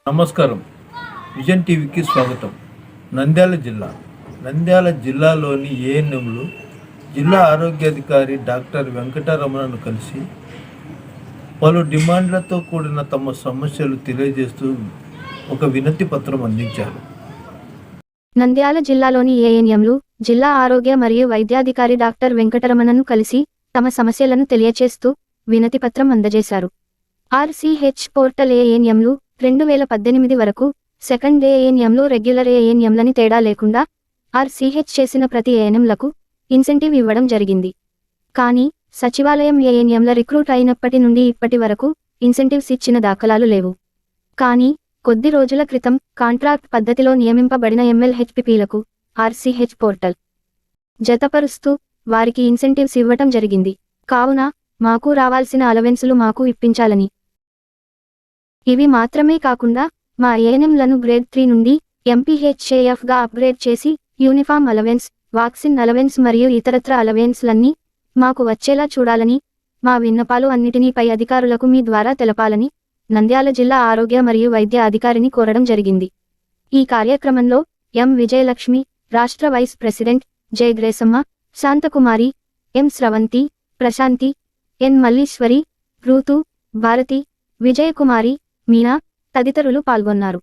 నమస్కారం. విజన్ టీవీకి స్వాగతం. నంద్యాల జిల్లాలోని ఏఎన్ఎంలు జిల్లా ఆరోగ్యాధికారి డాక్టర్ వెంకటరమణను కలిసి పలు డిమాండ్లతో కూడిన తమ సమస్యలు తెలియజేస్తూ ఒక వినతి పత్రం అందించారు. నంద్యాల జిల్లాలోని ఏఎన్ఎంలు జిల్లా ఆరోగ్య మరియు వైద్యాధికారి డాక్టర్ వెంకటరమణను కలిసి తమ సమస్యలను తెలియచేస్తూ వినతి పత్రం అందజేశారు. ఆర్సీహెచ్ పోర్టల్ ఏఎన్ఎంలు 2018 వరకు సెకండ్ ఏఎన్ఎంలు రెగ్యులర్ ఏఎన్ఎంలని తేడా లేకుండా ఆర్సీహెచ్ చేసిన ప్రతి ఏఎన్ఎంలకు ఇన్సెంటివ్ ఇవ్వడం జరిగింది. కానీ సచివాలయం ఏఎన్ఎంల రిక్రూట్ అయినప్పటి నుండి ఇప్పటి వరకు ఇన్సెంటివ్స్ ఇచ్చిన దాఖలాలు లేవు. కానీ కొద్ది రోజుల క్రితం కాంట్రాక్ట్ పద్ధతిలో నియమింపబడిన ఎంఎల్హెచ్పిపిలకు ఆర్సీహెచ్ పోర్టల్ జతపరుస్తూ వారికి ఇన్సెంటివ్స్ ఇవ్వటం జరిగింది. కావున మాకు రావాల్సిన అలవెన్సులు మాకు ఇప్పించాలని, ఇవి మాత్రమే కాకుండా మా ఏఎన్ఎంలను గ్రేడ్ 3 నుండి ఎంపీహెచ్ఏఎఫ్గా అప్గ్రేడ్ చేసి యూనిఫామ్ అలవెన్స్, వాక్సిన్ అలవెన్స్ మరియు ఇతరత్ర అలవెన్స్లన్నీ మాకు వచ్చేలా చూడాలని, మా విన్నపాలు అన్నిటినీ పై అధికారులకు మీ ద్వారా తెలపాలని నంద్యాల జిల్లా ఆరోగ్య మరియు వైద్య అధికారిని కోరడం జరిగింది. ఈ కార్యక్రమంలో ఎం విజయలక్ష్మి, రాష్ట్ర vice president, J Gracamma, Shanthakumari, ఎం స్రవంతి, ప్రశాంతి, ఎన్ మల్లీశ్వరి, రూతు, భారతి, విజయకుమారి, మీనా తదితరులు పాల్గొన్నారు.